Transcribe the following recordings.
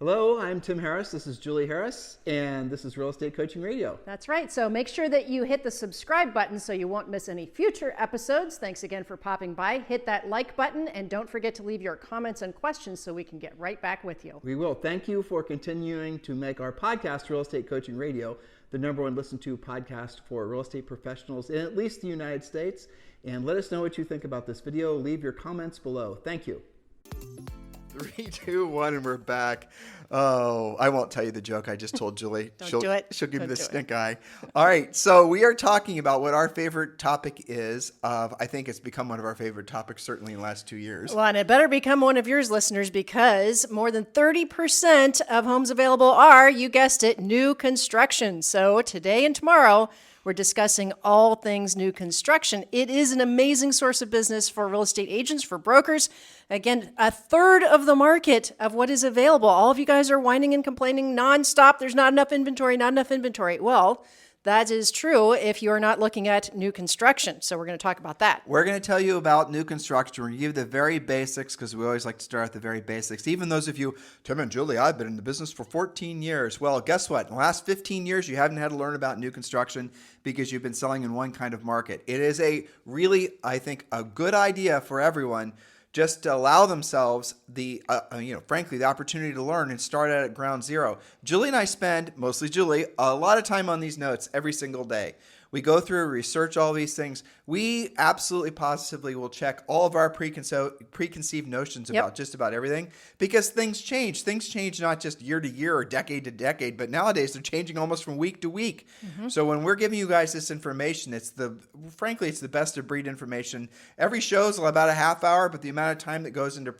Hello, I'm Tim Harris. This is Julie Harris, and this is Real Estate Coaching Radio. That's right. So make sure that you hit the subscribe button so you won't miss any future episodes. Thanks again for popping by. Hit that like button, and don't forget to leave your comments and questions so we can get right back with you. We will. Thank you for continuing to make our podcast, Real Estate Coaching Radio, the #1 listened to podcast for real estate professionals in at least the United States. And let us know what you think about this video. Leave your comments below. Thank you. 3, 2, 1, and we're back. Oh, I won't tell you the joke I just told Julie. Don't do it. She'll give me Don't the do stink eye. All right, so we are talking about what our favorite topic is. I think it's become one of our favorite topics, certainly in the last 2 years. Well, and it better become one of yours, listeners, because more than 30% of homes available are, you guessed it, new construction. So today and tomorrow, we're discussing all things new construction. It is an amazing source of business for real estate agents, for brokers. Again, a third of the market of what is available. All of you guys are whining and complaining nonstop. There's not enough inventory, not enough inventory. Well, that is true if you're not looking at new construction. So we're going to talk about that. We're going to tell you about new construction. We're going to give you the very basics because we always like to start at the very basics. Even those of you, Tim and Julie, I've been in the business for 14 years. Well, guess what? In the last 15 years, you haven't had to learn about new construction because you've been selling in one kind of market. It is a really, I think, a good idea for everyone just to allow themselves frankly, the opportunity to learn and start out at ground zero. Julie and I spend, mostly Julie, a lot of time on these notes every single day. We go through, research all these things. We absolutely positively will check all of our preconceived notions about just about everything because things change. Things change not just year to year or decade to decade, but nowadays they're changing almost from week to week. Mm-hmm. So when we're giving you guys this information, it's the best of breed information. Every show is about a half hour, but the amount of time that goes into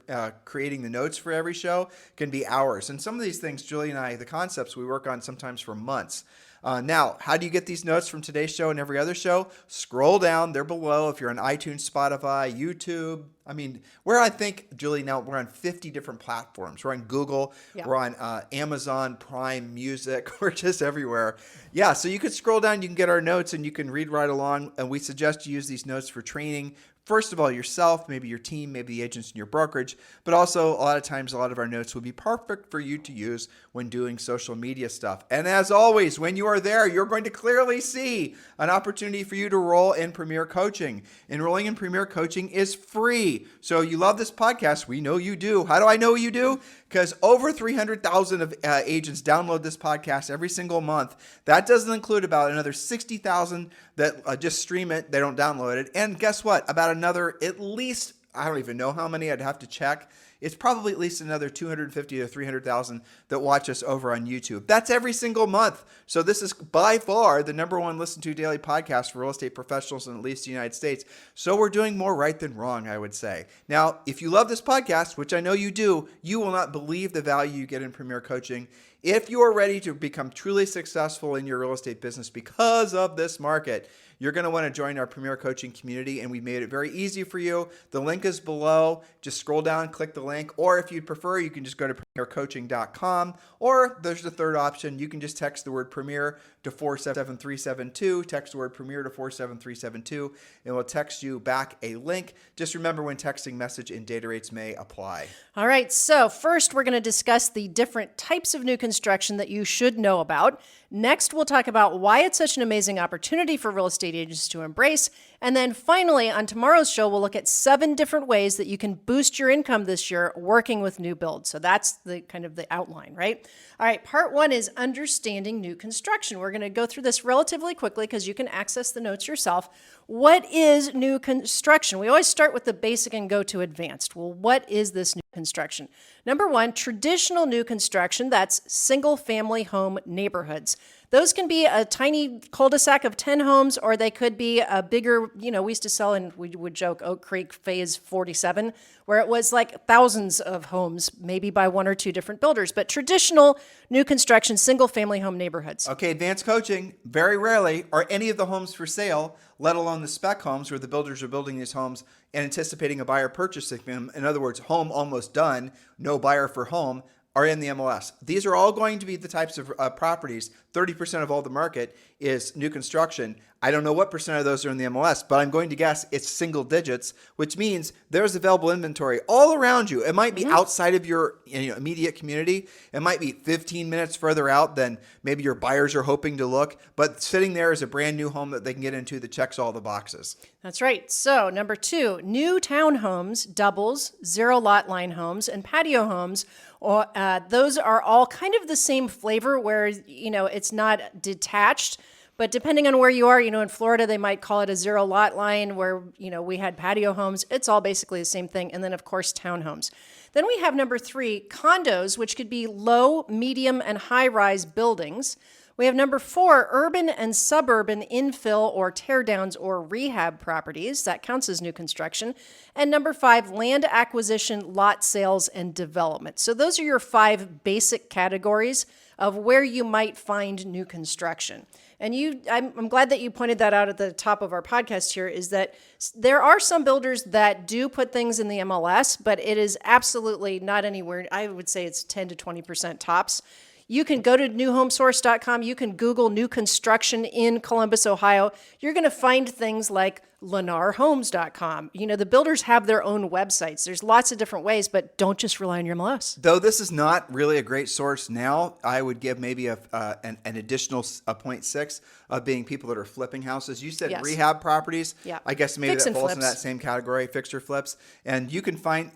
creating the notes for every show can be hours. And some of these things, Julie and I, the concepts we work on sometimes for months. Now, how do you get these notes from today's show and every other show? Scroll down. They're below if you're on iTunes, Spotify, YouTube. I think, Julie, now we're on 50 different platforms. We're on Google. Yeah. We're on Amazon Prime Music. We're just everywhere. Yeah, so you could scroll down. You can get our notes, and you can read right along. And we suggest you use these notes for training. First of all, yourself, maybe your team, maybe the agents in your brokerage, but also a lot of times, a lot of our notes would be perfect for you to use when doing social media stuff. And as always, when you are there, you're going to clearly see an opportunity for you to enroll in Premier Coaching. Enrolling in Premier Coaching is free. So you love this podcast. We know you do. How do I know you do? Because over 300,000 of agents download this podcast every single month. That doesn't include about another 60,000 that just stream it. They don't download it. And guess what? About another at least, I don't even know how many, I'd have to check. It's probably at least another 250 to 300,000 that watch us over on YouTube. That's every single month. So this is by far the #1 listened to daily podcast for real estate professionals in at least the United States. So we're doing more right than wrong, I would say. Now, if you love this podcast, which I know you do, you will not believe the value you get in Premier Coaching. If you are ready to become truly successful in your real estate business because of this market, you're going to want to join our Premier Coaching community, and we made it very easy for you. The link is below. Just scroll down, click the link, or if you'd prefer, you can just go to premiercoaching.com, or there's the third option. You can just text the word Premier to 47372. Text the word Premier to 47372, and we'll text you back a link. Just remember, when texting, message and data rates may apply. All right, so first we're going to discuss the different types of new construction that you should know about. Next, we'll talk about why it's such an amazing opportunity for real estate agents to embrace. And then finally, on tomorrow's show, we'll look at 7 different ways that you can boost your income this year working with new builds. So that's the kind of the outline, right? All right, part 1 is understanding new construction. We're going to go through this relatively quickly because you can access the notes yourself. What is new construction? We always start with the basic and go to advanced. Well, what is this new construction? Number 1, traditional new construction, that's single-family home neighborhoods. Those can be a tiny cul-de-sac of 10 homes, or they could be a bigger, we used to sell in, we would joke, Oak Creek Phase 47, where it was like thousands of homes, maybe by 1 or 2 different builders. But traditional new construction, single-family home neighborhoods. Okay, advanced coaching, very rarely are any of the homes for sale, let alone the spec homes where the builders are building these homes and anticipating a buyer purchasing them. In other words, home almost done, no buyer for home, are in the MLS. These are all going to be the types of properties. 30% of all the market is new construction. I don't know what percent of those are in the MLS, but I'm going to guess it's single digits, which means there's available inventory all around you. It might be outside of your immediate community. It might be 15 minutes further out than maybe your buyers are hoping to look, but sitting there is a brand new home that they can get into that checks all the boxes. That's right. So number 2, new townhomes, doubles, 0 lot line homes, and patio homes. Those are all kind of the same flavor where, it's not detached. But depending on where you are, in Florida, they might call it a 0 lot line where, we had patio homes. It's all basically the same thing. And then, of course, townhomes. Then we have number 3, condos, which could be low, medium, and high-rise buildings. We have number 4, urban and suburban infill or teardowns or rehab properties. That counts as new construction. And number 5, land acquisition, lot sales, and development. So those are your 5 basic categories of where you might find new construction. And I'm glad that you pointed that out at the top of our podcast here, is that there are some builders that do put things in the MLS, but it is absolutely not anywhere. I would say it's 10 to 20% tops. You can go to newhomesource.com. You can Google new construction in Columbus, Ohio. You're going to find things like lenarhomes.com. The builders have their own websites. There's lots of different ways, but don't just rely on your MLS. Though this is not really a great source now, I would give maybe an additional 0.6 of being people that are flipping houses. You said rehab properties. Yeah. I guess maybe Fix that and falls flips. in that same category, fixer flips. And you can find,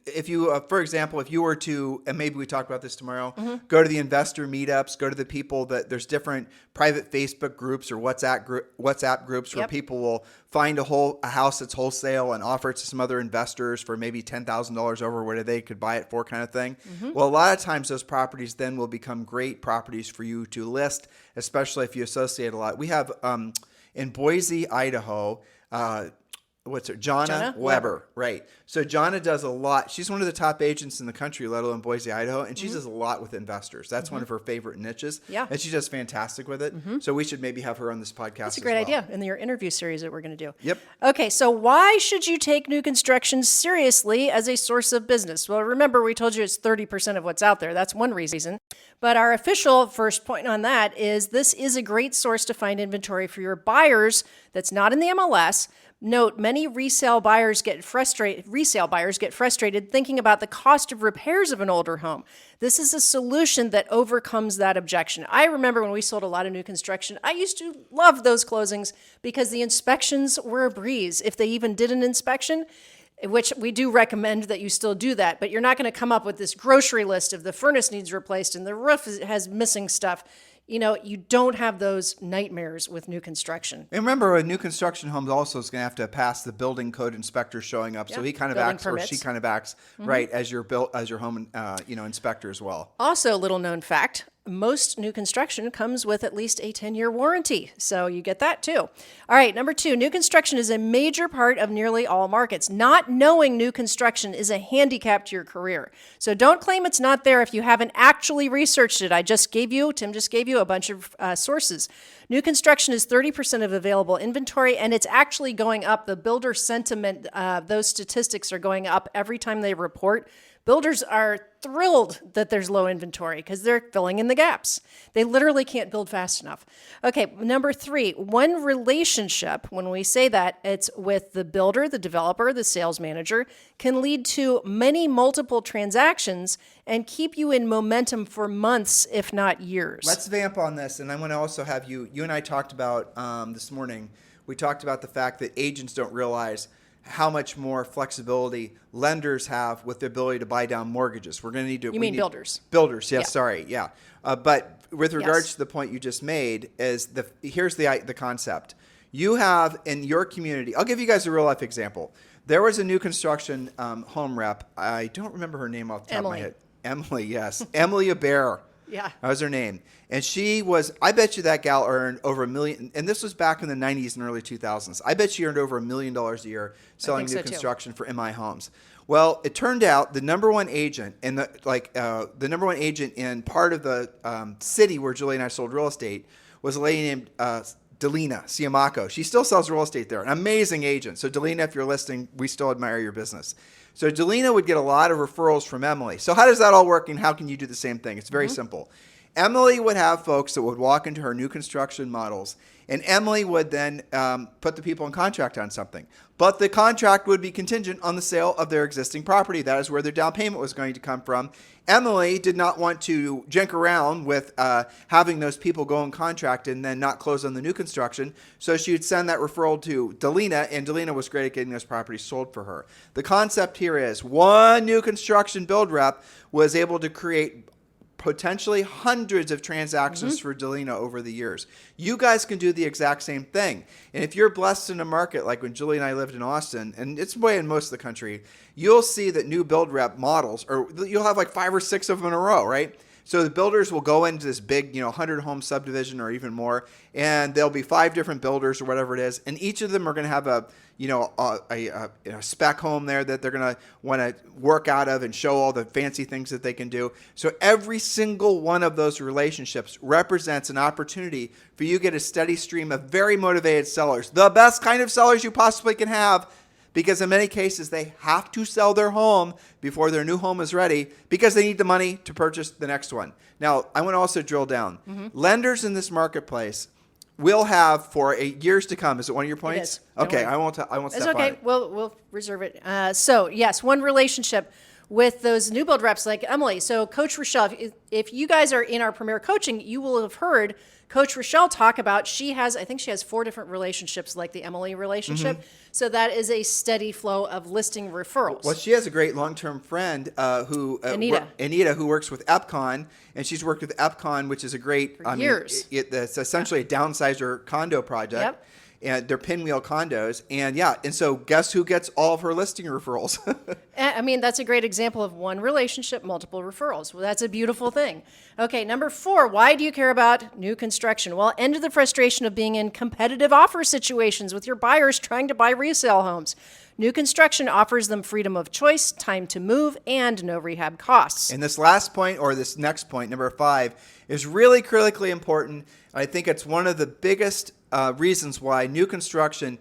if you, for example, if you were to, and maybe we talk about this tomorrow, go to the investor meetups, go to the people that there's different private Facebook groups or WhatsApp groups where people will find a house that's wholesale and offer it to some other investors for maybe $10,000 over where they could buy it for, kind of thing. Well, a lot of times those properties then will become great properties for you to list, especially if you associate a lot. We have in Boise, Idaho, Jonna Weber, right? So Jonna does a lot. She's one of the top agents in the country, let alone Boise, Idaho, and she does a lot with investors. That's one of her favorite niches. Yeah. And she does fantastic with it. So we should maybe have her on this podcast. That's a great idea in your interview series that we're going to do. Yep. Okay, so why should you take new construction seriously as a source of business? Well, remember, we told you it's 30% of what's out there. That's one reason. But our official first point on that is this is a great source to find inventory for your buyers that's not in the MLS. Note, many resale buyers get frustrated thinking about the cost of repairs of an older home. This is a solution that overcomes that objection. I remember when we sold a lot of new construction, I used to love those closings because the inspections were a breeze. If they even did an inspection, which we do recommend that you still do that, but you're not going to come up with this grocery list of the furnace needs replaced and the roof has missing stuff. You don't have those nightmares with new construction. And remember, a new construction home also is going to have to pass the building code inspector showing up. So he kind of building acts, permits. or she kind of acts, right, as your home inspector as well. Also, little known fact, most new construction comes with at least a 10-year warranty. So you get that too. All right, number 2, new construction is a major part of nearly all markets. Not knowing new construction is a handicap to your career. So don't claim it's not there if you haven't actually researched it. Tim just gave you a bunch of sources. New construction is 30% of available inventory, and it's actually going up. The builder sentiment, those statistics are going up every time they report. Builders are thrilled that there's low inventory because they're filling in the gaps. They literally can't build fast enough. Okay, number 3, one relationship, when we say that, it's with the builder, the developer, the sales manager, can lead to many multiple transactions and keep you in momentum for months, if not years. Let's vamp on this, and I want to also have you and I talked about this morning, we talked about the fact that agents don't realize how much more flexibility lenders have with the ability to buy down mortgages. We're going to need to... You mean builders? Builders, yes, sorry, yeah. But with regards to the point you just made, here's the concept. You have in your community, I'll give you guys a real life example. There was a new construction home rep. I don't remember her name off the top of my head. Emily, yes. Emily Bear. Yeah. That was her name. And she was, I bet you that gal earned over $1 million. And this was back in the 90s and early 2000s. I bet she earned over $1 million a year selling new construction for MI homes. Well, it turned out the number one agent in the number one agent in part of the city where Julie and I sold real estate was a lady named Delina Siamaco. She still sells real estate there. An amazing agent. So Delina, if you're listening, we still admire your business. So Delina would get a lot of referrals from Emily. So how does that all work and how can you do the same thing? It's very simple. Emily would have folks that would walk into her new construction models, and Emily would then put the people in contract on something. But the contract would be contingent on the sale of their existing property. That is where their down payment was going to come from. Emily did not want to jink around with having those people go in contract and then not close on the new construction. So she would send that referral to Delina, and Delina was great at getting those properties sold for her. The concept here is one new construction build rep was able to create potentially hundreds of transactions for Delina over the years. You guys can do the exact same thing. And if you're blessed in a market like when Julie and I lived in Austin, and it's way in most of the country, you'll see that new build rep models, or you'll have like 5 or 6 of them in a row, right? So the builders will go into this big, 100 home subdivision or even more, and there'll be 5 different builders or whatever it is, and each of them are going to have a spec home there that they're going to want to work out of and show all the fancy things that they can do. So every single one of those relationships represents an opportunity for you to get a steady stream of very motivated sellers, the best kind of sellers you possibly can have, because in many cases they have to sell their home before their new home is ready because they need the money to purchase the next one. Now, I want to also drill down. Lenders in this marketplace will have for years to come. Is it one of your points? It is. Okay, I won't It's step on okay. it. We'll reserve it. So yes, one relationship with those new build reps like Emily. So Coach Rochelle, if you guys are in our Premier Coaching, you will have heard Coach Rochelle talk about, I think she has 4 different relationships like the Emily relationship. So that is a steady flow of listing referrals. Well, she has a great long-term friend Anita, who works with Epcon, and she's worked with Epcon, which is a great years. It's essentially a downsizer condo project. Yep. And they're pinwheel condos. And so guess who gets all of her listing referrals? I mean, that's a great example of one relationship, multiple referrals. Well, that's a beautiful thing. Okay, number 4, why do you care about new construction? Well, end of the frustration of being in competitive offer situations with your buyers trying to buy resale homes. New construction offers them freedom of choice, time to move, and no rehab costs. And this last point, or this next point, number 5, is really critically important. I think it's one of the biggest reasons why new construction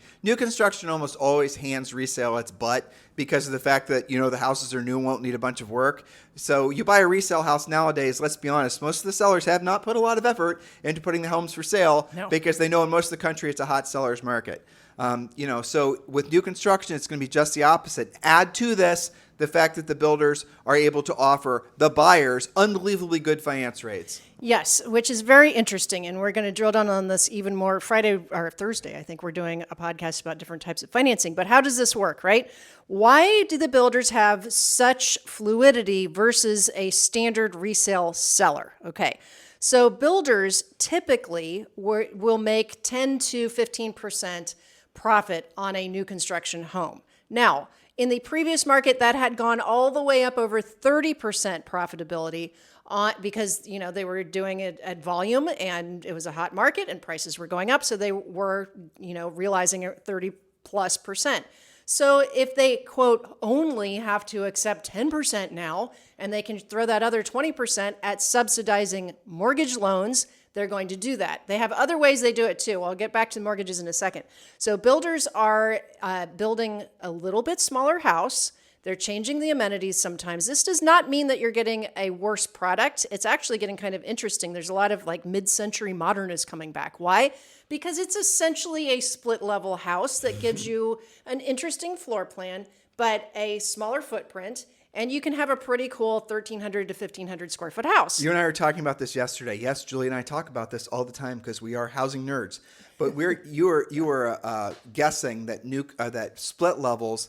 almost always hands resale its butt because of the fact that, the houses are new and won't need a bunch of work. So you buy a resale house nowadays, let's be honest, most of the sellers have not put a lot of effort into putting the homes for sale because they know in most of the country it's a hot seller's market. So with new construction, it's going to be just the opposite. Add to this the fact that the builders are able to offer the buyers unbelievably good finance rates. Yes, which is very interesting, and we're going to drill down on this even more Friday or Thursday. I think we're doing a podcast about different types of financing. But how does this work, right? Why do the builders have such fluidity versus a standard resale seller? Okay, so builders typically will make 10 to 15% profit on a new construction home. Now, in the previous market, that had gone all the way up over 30% profitability because they were doing it at volume and it was a hot market and prices were going up, so they were realizing 30+%. So if they quote only have to accept 10% now and they can throw that other 20% at subsidizing mortgage loans, they're going to do that. They have other ways they do it too. I'll get back to mortgages in a second. So builders are building a little bit smaller house. They're changing the amenities sometimes. This does not mean that you're getting a worse product. It's actually getting kind of interesting. There's a lot of like mid-century modernists coming back. Why? Because it's essentially a split-level house that gives you an interesting floor plan, but a smaller footprint. And you can have a pretty cool 1,300 to 1,500 square foot house. You and I were talking about this yesterday. Yes, Julie and I talk about this all the time because we are housing nerds. But you were guessing that that split levels.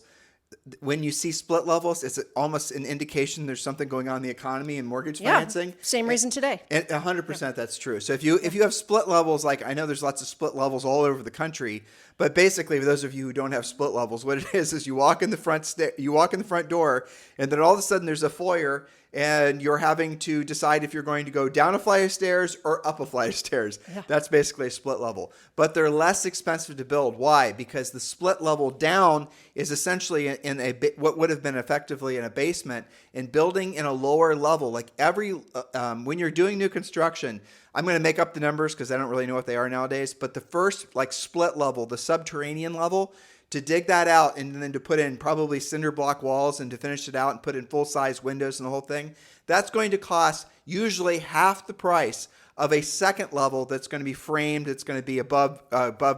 When you see split levels, it's almost an indication there's something going on in the economy and mortgage financing. Same reason today. And 100% that's true. So if you have split levels, like I know there's lots of split levels all over the country, but basically for those of you who don't have split levels, what it is you walk in the front door, and then all of a sudden there's a foyer, and you're having to decide if you're going to go down a flight of stairs or up a flight of stairs. Yeah. That's basically a split level. But they're less expensive to build. Why? Because the split level down is essentially in what would have been effectively in a basement, and building in a lower level. Like when you're doing new construction, I'm going to make up the numbers because I don't really know what they are nowadays, but the first split level, the subterranean level, to dig that out and then to put in probably cinder block walls and to finish it out and put in full-size windows and the whole thing, that's going to cost usually half the price of a second level that's going to be framed, it's going to be above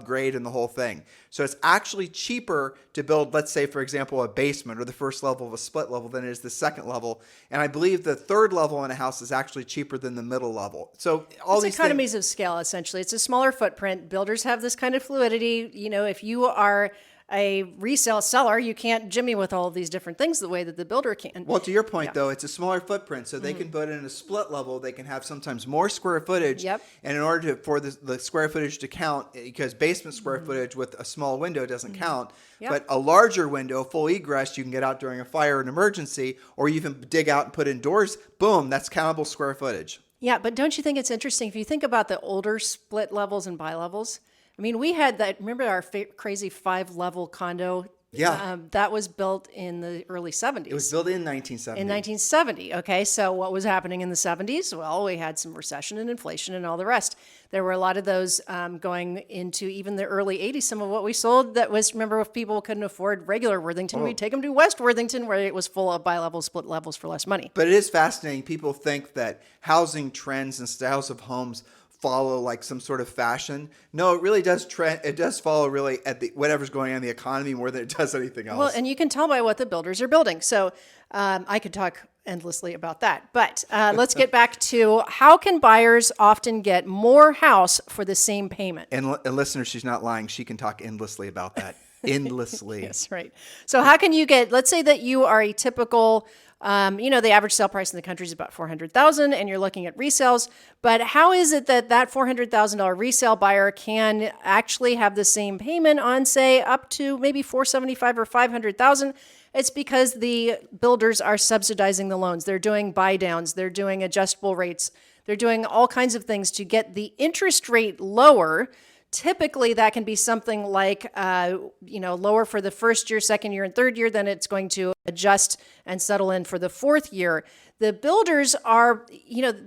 grade and the whole thing. So it's actually cheaper to build, let's say, for example, a basement or the first level of a split level than it is the second level. And I believe the third level in a house is actually cheaper than the middle level. So all it's these economies of scale, essentially. It's a smaller footprint. Builders have this kind of fluidity. You know, if you are a resale seller, you can't jimmy with all of these different things the way that the builder can. Well, to your point, though, it's a smaller footprint, so they can put in a split level. They can have sometimes more square footage. Yep. And in order for the square footage to count, because basement square footage with a small window doesn't count, Yep. but a larger window, full egress, you can get out during a fire or an emergency, or you even dig out and put indoors. Boom, that's countable square footage. Yeah, but don't you think it's interesting if you think about the older split levels and bi-levels? I mean, we had that, remember our crazy 5-level condo? Yeah. That was built in the early 70s. It was built in 1970. In 1970. Okay, so what was happening in the 70s? Well, we had some recession and inflation and all the rest. There were a lot of those going into even the early 80s. Some of what we sold that was, remember, if people couldn't afford regular Worthington, we'd take them to West Worthington where it was full of bi-level split levels for less money. But it is fascinating. People think that housing trends and styles of homes follow like some sort of fashion. No, it really does trend. It does follow really at the whatever's going on in the economy more than it does anything else. Well, and you can tell by what the builders are building. So I could talk endlessly about that. But let's get back to how can buyers often get more house for the same payment? And listeners, she's not lying. She can talk endlessly about that. Endlessly. Yes, right. So how can you get, let's say that you are a typical, the average sale price in the country is about $400,000 and you're looking at resales, but how is it that that $400,000 resale buyer can actually have the same payment on, say, up to maybe $475,000 or $500,000? It's because the builders are subsidizing the loans. They're doing buy downs. They're doing adjustable rates. They're doing all kinds of things to get the interest rate lower. Typically, that can be something like, lower for the first year, second year, and third year. Then it's going to adjust and settle in for the fourth year. The builders are,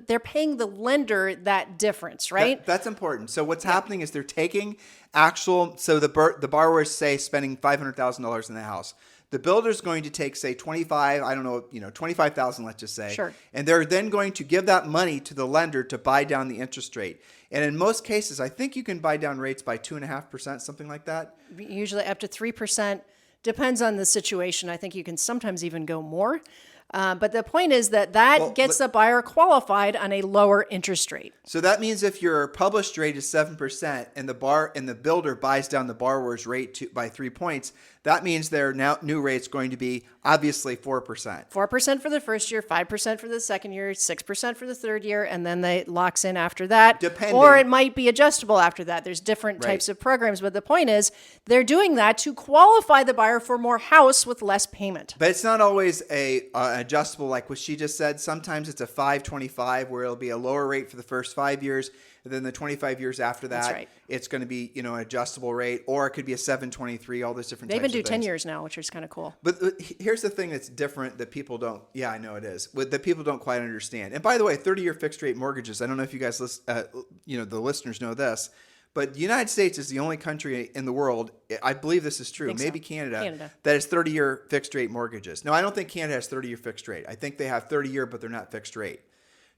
they're paying the lender that difference, right? That's important. So what's happening is they're taking so the borrowers say spending $500,000 in the house. The builder's going to take, say, 25,000, let's just say. Sure. And they're then going to give that money to the lender to buy down the interest rate. And in most cases, I think you can buy down rates by 2.5%, something like that. Usually up to 3%. Depends on the situation. I think you can sometimes even go more. But the point is that gets the buyer qualified on a lower interest rate. So that means if your published rate is 7% and the builder buys down the borrower's rate by 3 points, that means their new rate's going to be obviously 4%. 4% for the first year, 5% for the second year, 6% for the third year, and then they locks in after that. Depending. Or it might be adjustable after that. There's different types of programs, but the point is they're doing that to qualify the buyer for more house with less payment. But it's not always adjustable like what she just said. Sometimes it's a 5.25 where it'll be a lower rate for the first 5 years. And then the 25 years after that, it's going to be, an adjustable rate, or it could be a 7.23, all those different types of things. They even do 10 years now, which is kind of cool. But here's the thing that's different that people don't, I know it is, that people don't quite understand. And by the way, 30-year fixed rate mortgages, I don't know if you guys, the listeners know this, but the United States is the only country in the world, I believe this is true, maybe Canada, that has 30-year fixed rate mortgages. No, I don't think Canada has 30-year fixed rate. I think they have 30-year, but they're not fixed rate.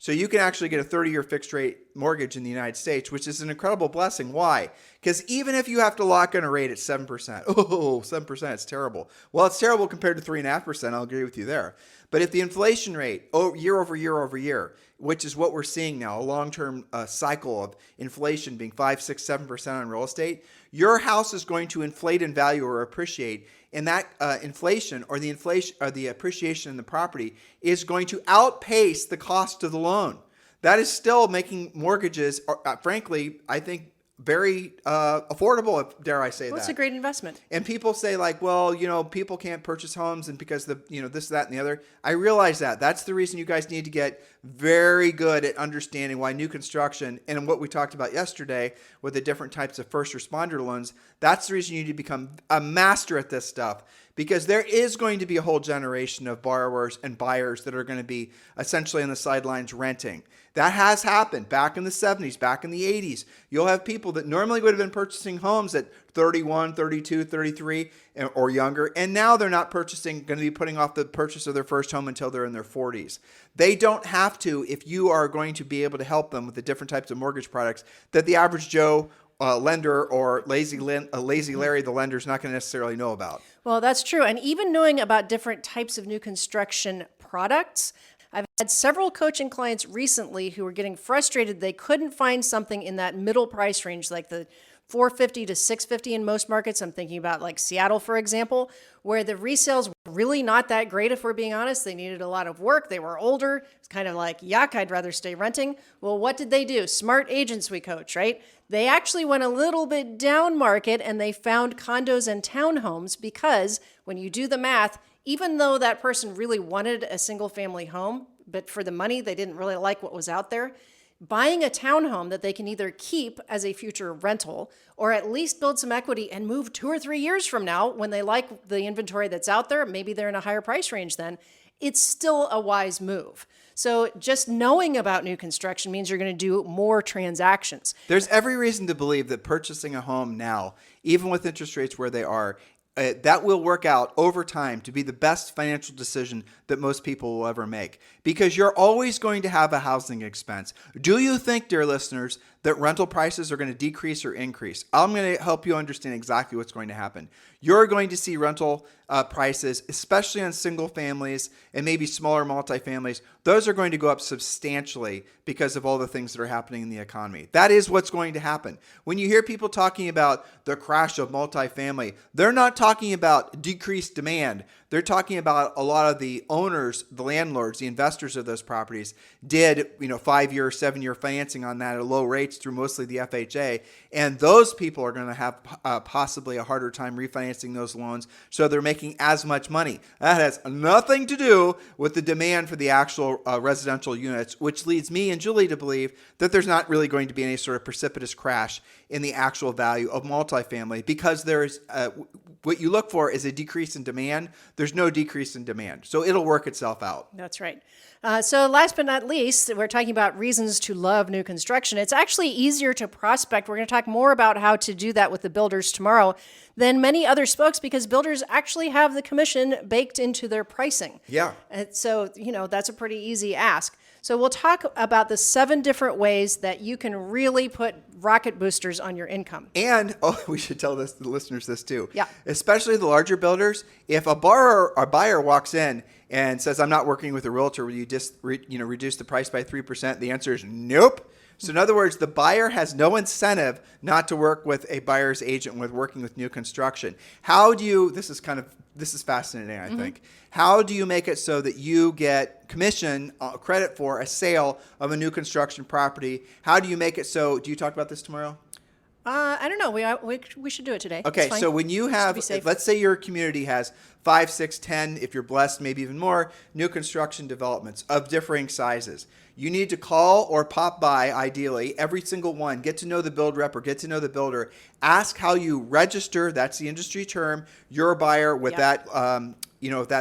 So you can actually get a 30-year fixed rate mortgage in the United States, which is an incredible blessing. Why? Because even if you have to lock in a rate at 7%, 7%, it's terrible. Well, it's terrible compared to 3.5%. I'll agree with you there. But if the inflation rate, year over year over year, which is what we're seeing now, a long-term cycle of inflation being 5, 6, 7% on real estate, your house is going to inflate in value or appreciate. And that inflation or the appreciation in the property is going to outpace the cost of the loan. That is still making mortgages, frankly, I think, very affordable, dare I say that. Well, it's a great investment. And people say like, well, people can't purchase homes and because this, that, and the other. I realize that. That's the reason you guys need to get very good at understanding why new construction and what we talked about yesterday with the different types of first responder loans, that's the reason you need to become a master at this stuff. because there is going to be a whole generation of borrowers and buyers that are going to be essentially on the sidelines renting. That has happened back in the 70s, back in the 80s. You'll have people that normally would have been purchasing homes at 31, 32, 33 or younger, and now they're not going to be putting off the purchase of their first home until they're in their 40s. They don't have to if you are going to be able to help them with the different types of mortgage products that the average Joe lender or lazy Larry, the lender, is not going to necessarily know about. Well, that's true. And even knowing about different types of new construction products, I've had several coaching clients recently who were getting frustrated. They couldn't find something in that middle price range, like the $450 to $650 in most markets. I'm thinking about like Seattle, for example, where the resales were really not that great, if we're being honest. They needed a lot of work. They were older. It's kind of like, yuck, I'd rather stay renting. Well, what did they do? Smart agents we coach, right? They actually went a little bit down market and they found condos and townhomes, because when you do the math, even though that person really wanted a single family home, but for the money, they didn't really like what was out there, buying a townhome that they can either keep as a future rental or at least build some equity and move 2 or 3 years from now when they like the inventory that's out there, maybe they're in a higher price range then, it's still a wise move. So just knowing about new construction means you're going to do more transactions. There's every reason to believe that purchasing a home now, even with interest rates where they are, that will work out over time to be the best financial decision that most people will ever make, because you're always going to have a housing expense. Do you think, dear listeners, that rental prices are going to decrease or increase? I'm going to help you understand exactly what's going to happen. You're going to see rental prices, especially on single families and maybe smaller multifamilies, those are going to go up substantially because of all the things that are happening in the economy. That is what's going to happen. When you hear people talking about the crash of multifamily, they're not talking about decreased demand. They're talking about a lot of the owners, the landlords, the investors of those properties did, 5-year, 7-year financing on that at low rates through mostly the FHA. And those people are going to have possibly a harder time refinancing those loans. So they're making as much money. That has nothing to do with the demand for the actual residential units, which leads me and Julie to believe that there's not really going to be any sort of precipitous crash in the actual value of multifamily, because there's what you look for is a decrease in demand. There's no decrease in demand. So it'll work itself out. That's right. So last but not least, we're talking about reasons to love new construction. It's actually easier to prospect. We're going to talk more about how to do that with the builders tomorrow than many other spokes, because builders actually have the commission baked into their pricing. Yeah. So, that's a pretty easy ask. So we'll talk about the 7 different ways that you can really put rocket boosters on your income. And, we should tell the listeners this too. Yeah. Especially the larger builders. If a buyer walks in and says, I'm not working with a realtor, will you just reduce the price by 3%? The answer is nope. So in other words, the buyer has no incentive not to work with a buyer's agent with working with new construction. This is fascinating, I think. How do you make it so that you get commission credit for a sale of a new construction property? How do you make it so, do you talk about this tomorrow? I don't know. We should do it today. Okay, so when you have, let's say your community has 5, 6, 10, if you're blessed, maybe even more, new construction developments of differing sizes. You need to call or pop by, ideally, every single one, get to know the build rep or get to know the builder, ask how you register, that's the industry term, your buyer with that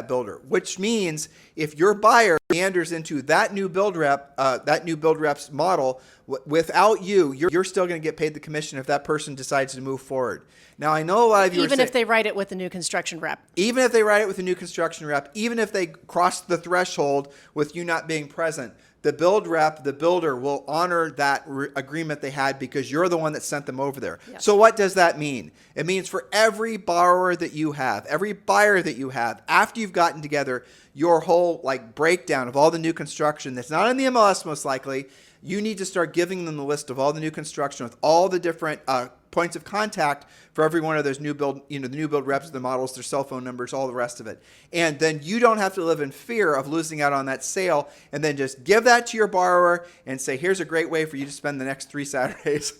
builder, which means if your buyer meanders into that new build rep's model, without you, you're still going to get paid the commission if that person decides to move forward. Now, I know a lot of you even if they write it with a new construction rep. Even if they write it with a new construction rep, even if they cross the threshold with you not being present, the build rep, the builder, will honor that agreement they had because you're the one that sent them over there. Yes. So what does that mean? It means for every borrower that you have, every buyer that you have, after you've gotten together your whole breakdown of all the new construction that's not in the MLS most likely, you need to start giving them the list of all the new construction with all the different points of contact for every one of those new build, the new build reps, the models, their cell phone numbers, all the rest of it. And then you don't have to live in fear of losing out on that sale, and then just give that to your borrower and say, here's a great way for you to spend the next 3 Saturdays.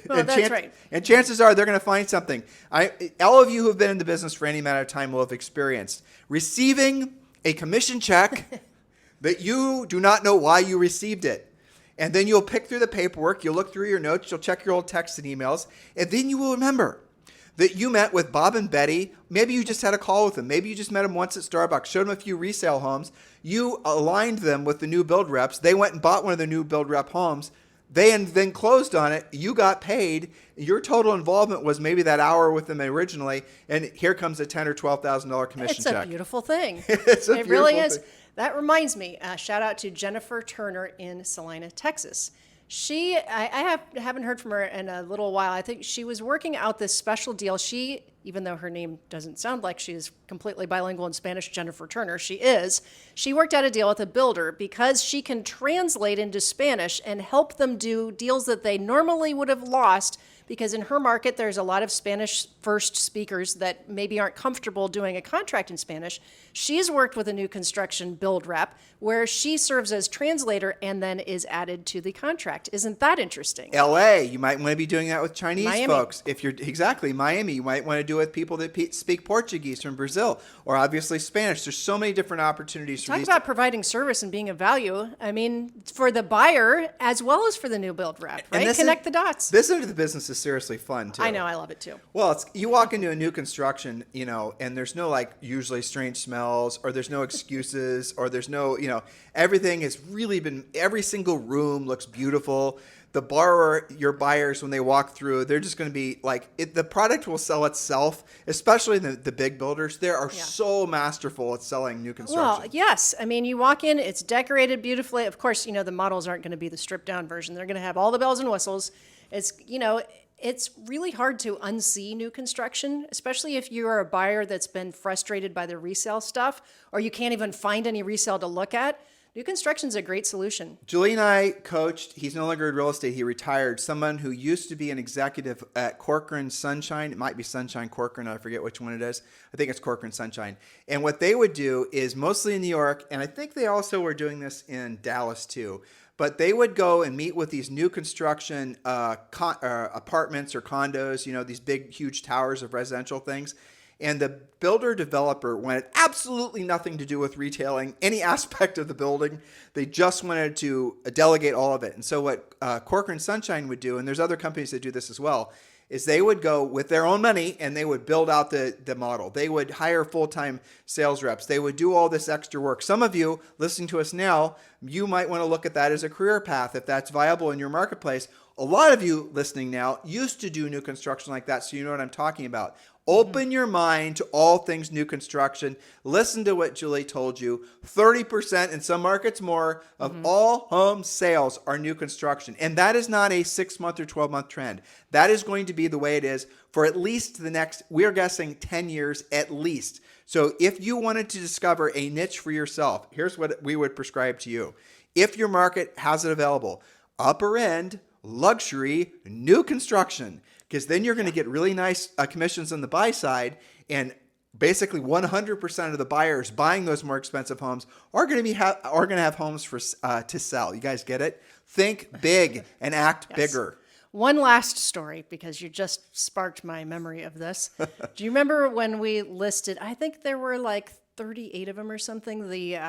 Well, that's right. And chances are they're going to find something. All of you who have been in the business for any amount of time will have experienced receiving a commission check that you do not know why you received it. And then you'll pick through the paperwork, you'll look through your notes, you'll check your old texts and emails, and then you will remember that you met with Bob and Betty. Maybe you just had a call with them. Maybe you just met them once at Starbucks, showed them a few resale homes. You aligned them with the new build reps. They went and bought one of the new build rep homes. They then closed on it. You got paid. Your total involvement was maybe that hour with them originally, and here comes a $10,000 or $12,000 commission check. It's a beautiful thing. It really is. That reminds me. Shout out to Jennifer Turner in Salina, Texas. I haven't heard from her in a little while. I think she was working out this special deal. Even though her name doesn't sound like she's completely bilingual in Spanish, Jennifer Turner, she is. She worked out a deal with a builder because she can translate into Spanish and help them do deals that they normally would have lost, because in her market, there's a lot of Spanish first speakers that maybe aren't comfortable doing a contract in Spanish. She's worked with a new construction build rep where she serves as translator and then is added to the contract. Isn't that interesting? LA, you might want to be doing that with Chinese Miami. folks. Miami, you might want to do it with people that speak Portuguese from Brazil, or obviously Spanish. There's so many different opportunities for Talk these. about providing service and being of value. I mean, for the buyer as well as for the new build rep, right? Connect the dots. This end of the business is seriously fun too. I know, I love it too. Well, you walk into a new construction, and there's no usually strange smells, or there's no excuses, or there's no, everything has really been, every single room looks beautiful. The borrower, your buyers, when they walk through, they're just going to be the product will sell itself, especially the big builders. They are so masterful at selling new construction. Well, yes. I mean, you walk in, it's decorated beautifully. Of course, the models aren't going to be the stripped down version. They're going to have all the bells and whistles. It's really hard to unsee new construction, especially if you're a buyer that's been frustrated by the resale stuff, or you can't even find any resale to look at. New construction is a great solution. Julie and I coached, he's no longer in real estate, he retired, someone who used to be an executive at Corcoran Sunshine. It might be Sunshine Corcoran, I forget which one it is. I think it's Corcoran Sunshine. And what they would do is mostly in New York, and I think they also were doing this in Dallas too, but they would go and meet with these new construction apartments or condos, these big, huge towers of residential things. And the builder developer wanted absolutely nothing to do with retailing any aspect of the building. They just wanted to delegate all of it. And so what Corcoran Sunshine would do, and there's other companies that do this as well, is they would go with their own money and they would build out the model. They would hire full-time sales reps. They would do all this extra work. Some of you listening to us now, you might want to look at that as a career path if that's viable in your marketplace. A lot of you listening now used to do new construction like that, so you know what I'm talking about. Open your mind to all things new construction. Listen to what Julie told you. 30%, in some markets more, of all home sales are new construction. And that is not a 6-month or 12-month trend. That is going to be the way it is for at least the next, we're guessing 10 years at least. So if you wanted to discover a niche for yourself, here's what we would prescribe to you. If your market has it available, upper end, luxury, new construction, because then you're going to get really nice commissions on the buy side, and basically 100% of the buyers buying those more expensive homes are going to have homes to sell. You guys get it? Think big and act bigger. One last story, because you just sparked my memory of this. Do you remember when we listed, I think there were 38 of them or something, the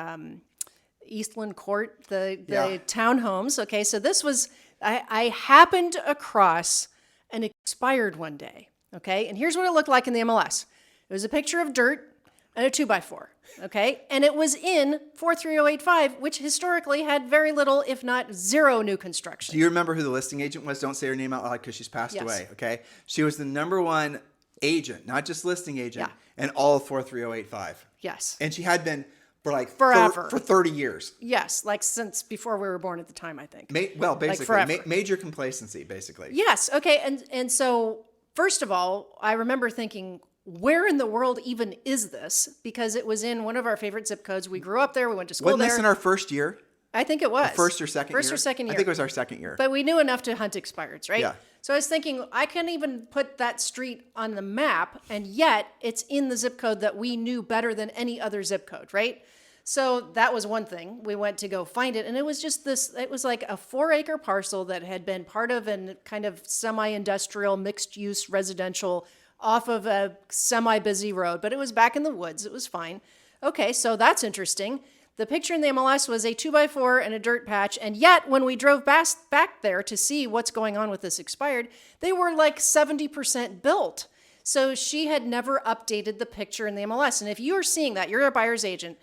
Eastland Court, the townhomes. Okay, so this was, I happened across an expired one day, okay? And here's what it looked like in the MLS. It was a picture of dirt and a 2x4, okay? And it was in 43085, which historically had very little, if not zero, new construction. Do you remember who the listing agent was? Don't say her name out loud because she's passed away, okay? She was the number one agent, not just listing agent, in all of 43085. Yes. And she had been for forever. For 30 years. Yes, since before we were born at the time, I think. Basically, major complacency, basically. Yes, okay, and so first of all, I remember thinking, where in the world even is this? Because it was in one of our favorite zip codes. We grew up there. We went to school Wasn't there. This in our first year? I think it was. First or second year? First or second year. I think it was our second year. But we knew enough to hunt expireds, right? Yeah. So I was thinking, I can't even put that street on the map, and yet it's in the zip code that we knew better than any other zip code, right? So that was one thing. We went to go find it, and it was just this, it was like a 4-acre parcel that had been part of a kind of semi-industrial, mixed-use residential off of a semi-busy road, but it was back in the woods. It was fine. Okay, so that's interesting. The picture in the MLS was a 2x4 and a dirt patch, and yet when we drove back there to see what's going on with this expired, they were 70% built. So she had never updated the picture in the MLS. And if you're seeing that, you're a buyer's agent,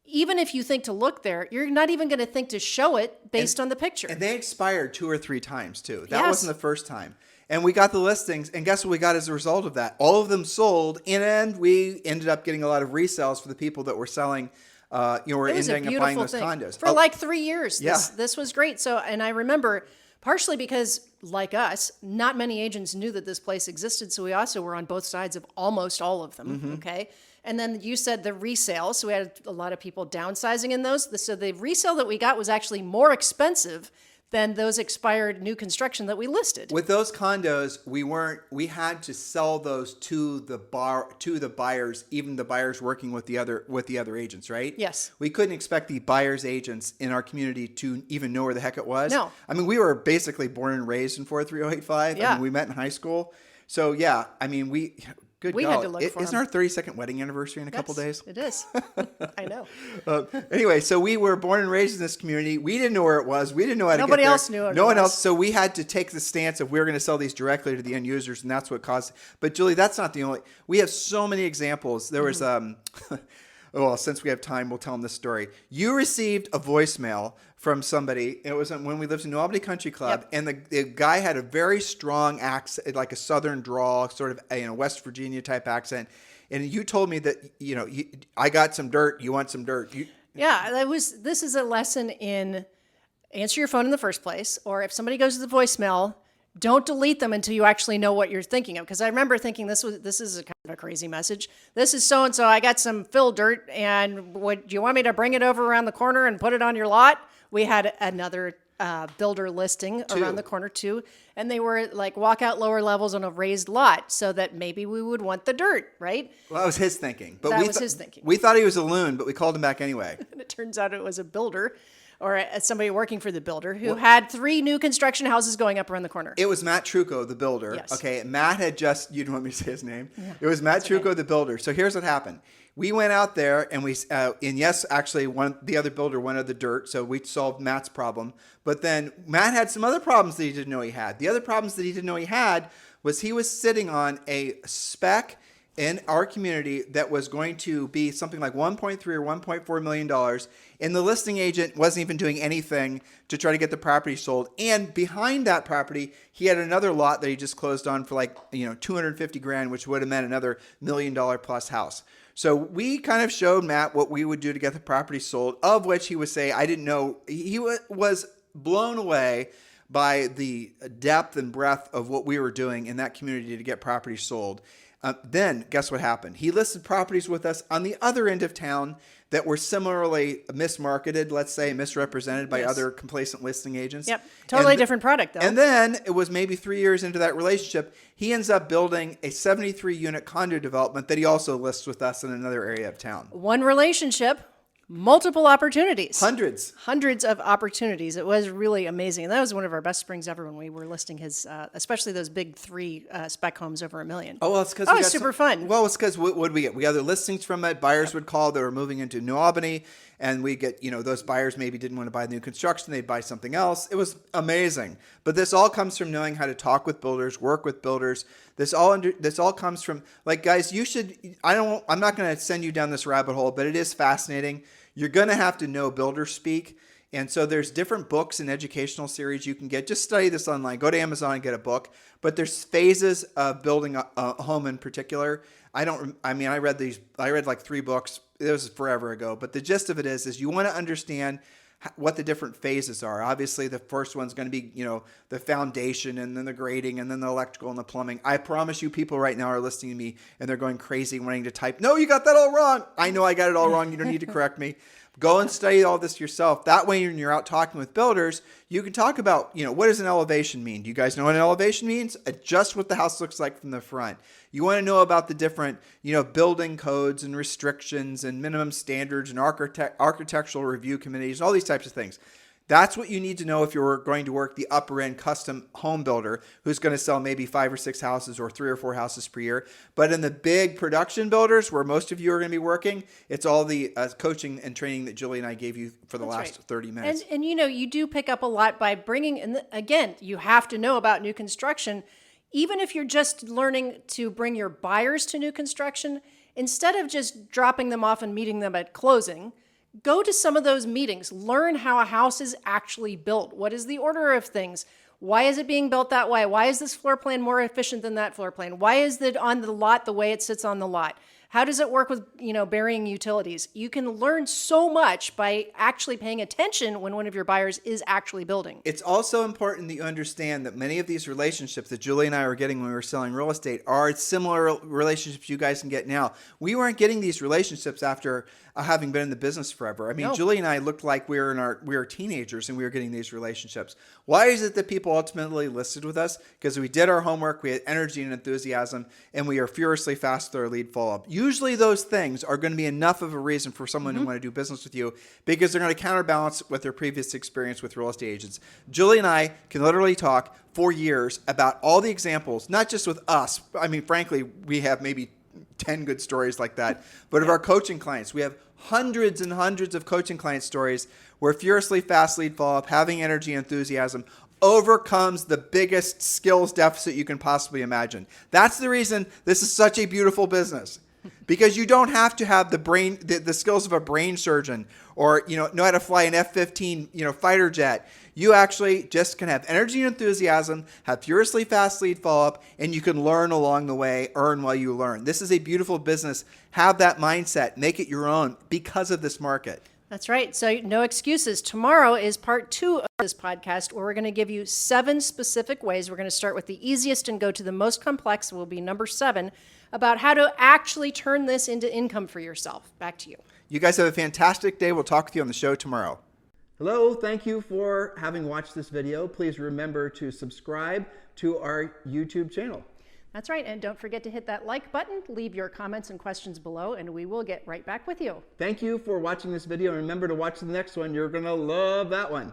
even if you think to look there, you're not even going to think to show it based on the picture. And they expired 2 or 3 times too. That Yes. wasn't the first time. And we got the listings, and guess what we got as a result of that? All of them sold, and we ended up getting a lot of resales for the people that were selling, were It was a ending up buying beautiful those thing. condos. For like 3 years. Yeah. This was great. So, and I remember partially because, like us, not many agents knew that this place existed. So we also were on both sides of almost all of them. Mm-hmm. Okay. And then you said the resale. So we had a lot of people downsizing in those. So the resale that we got was actually more expensive than those expired new construction that we listed. With those condos, we had to sell those to the buyers, even the buyers working with the other agents, right? Yes. We couldn't expect the buyers agents in our community to even know where the heck it was. No. I mean, we were basically born and raised in 43085. Yeah. I mean, we met in high school. So yeah, I mean, we had to look for Isn't them. our 32nd wedding anniversary in a couple days? It is. I know. Anyway, so we were born and raised in this community. We didn't know where it was. We didn't know how to get there. Nobody else knew it No one was. else. So we had to take the stance of we're going to sell these directly to the end users, and that's what caused. But Julie, that's not the only. We have so many examples. There was well, since we have time, we'll tell them this story. You received a voicemail from somebody. It was when we lived in New Albany Country Club, and the guy had a very strong accent, like a Southern drawl, sort of West Virginia type accent. And you told me that I got some dirt. You want some dirt? Yeah, this is a lesson in answer your phone in the first place, or if somebody goes to the voicemail, don't delete them until you actually know what you're thinking of. Because I remember thinking this is a kind of a crazy message. This is so and so. I got some fill dirt, and do you want me to bring it over around the corner and put it on your lot? We had another builder listing around the corner too, and they were like walk out lower levels on a raised lot, so that maybe we would want the dirt, right? Well, that was his thinking. But That was his thinking. We thought he was a loon, but we called him back anyway. And it turns out it was a builder, or somebody working for the builder who had 3 new construction houses going up around the corner. It was Matt Trucco, the builder. Yes. Okay, Matt had just, you don't want me to say his name? Yeah. It was Matt Trucco, the builder. So here's what happened. We went out there and actually the other builder wanted the dirt, so we solved Matt's problem. But then Matt had some other problems that he didn't know he had. The other problems that he didn't know he had was he was sitting on a spec in our community that was going to be something like $1.3 or $1.4 million, and the listing agent wasn't even doing anything to try to get the property sold. And behind that property, he had another lot that he just closed on for like $250,000, which would have meant another $1 million plus house. So we kind of showed Matt what we would do to get the property sold, of which he would say, I didn't know. He was blown away by the depth and breadth of what we were doing in that community to get property sold. Then guess what happened? He listed properties with us on the other end of town that were similarly mismarketed, let's say, misrepresented by other complacent listing agents. Yep, totally different product though. And then it was maybe 3 years into that relationship, he ends up building a 73-unit condo development that he also lists with us in another area of town. One relationship, multiple opportunities. Hundreds of opportunities. It was really amazing. And that was one of our best springs ever when we were listing his, especially those big 3 spec homes over $1 million. Oh, well, it's because it was super fun. Well, it's because what would we get? We got the listings from it. Buyers would call that were moving into New Albany, and we get, those buyers maybe didn't want to buy new construction. They'd buy something else. It was amazing. But this all comes from knowing how to talk with builders, work with builders. This all comes from, like, guys, I'm not going to send you down this rabbit hole, but it is fascinating. You're going to have to know builder speak. And so there's different books and educational series you can get. Just study this online. Go to Amazon and get a book. But there's phases of building a home in particular. I read like 3 books. It was forever ago. But the gist of it is you want to understand what the different phases are. Obviously, the first one's going to be, the foundation, and then the grading, and then the electrical and the plumbing. I promise you, people right now are listening to me and they're going crazy wanting to type, no, you got that all wrong. I know I got it all wrong. You don't need to correct me. Go and study all this yourself. That way, when you're out talking with builders, you can talk about, what does an elevation mean? Do you guys know what an elevation means? Just what the house looks like from the front. You want to know about the different, building codes and restrictions and minimum standards and architectural review committees, all these types of things. That's what you need to know if you're going to work the upper end custom home builder who's going to sell maybe 5 or 6 houses or 3 or 4 houses per year. But in the big production builders where most of you are going to be working, it's all the coaching and training that Julie and I gave you for the last 30 minutes. And you do pick up a lot by bringing, and again, you have to know about new construction. Even if you're just learning to bring your buyers to new construction, instead of just dropping them off and meeting them at closing, go to some of those meetings. Learn how a house is actually built. What is the order of things? Why is it being built that way? Why is this floor plan more efficient than that floor plan? Why is it on the lot the way it sits on the lot? How does it work with, burying utilities? You can learn so much by actually paying attention when one of your buyers is actually building. It's also important that you understand that many of these relationships that Julie and I were getting when we were selling real estate are similar relationships you guys can get now. We weren't getting these relationships after having been in the business forever. I mean, No. Julie and I looked like we were teenagers and we were getting these relationships. Why is it that people ultimately listed with us? Because we did our homework, we had energy and enthusiasm, and we are furiously fast with our lead follow-up. Usually those things are going to be enough of a reason for someone to want to do business with you because they're going to counterbalance with their previous experience with real estate agents. Julie and I can literally talk for years about all the examples, not just with us. I mean, frankly, we have maybe 10 good stories like that, but of our coaching clients. We have hundreds and hundreds of coaching client stories where furiously fast lead follow-up, having energy and enthusiasm overcomes the biggest skills deficit you can possibly imagine. That's the reason this is such a beautiful business. Because you don't have to have the skills of a brain surgeon or know how to fly an F-15 fighter jet. You actually just can have energy and enthusiasm, have furiously fast lead follow-up, and you can learn along the way, earn while you learn. This is a beautiful business. Have that mindset. Make it your own because of this market. That's right. So no excuses. Tomorrow is part 2 of this podcast where we're going to give you 7 specific ways. We're going to start with the easiest and go to the most complex, will be number 7, about how to actually turn this into income for yourself. Back to you. You guys have a fantastic day. We'll talk with you on the show tomorrow. Hello, thank you for having watched this video. Please remember to subscribe to our YouTube channel. That's right. And don't forget to hit that like button, leave your comments and questions below, and we will get right back with you. Thank you for watching this video. And remember to watch the next one. You're going to love that one.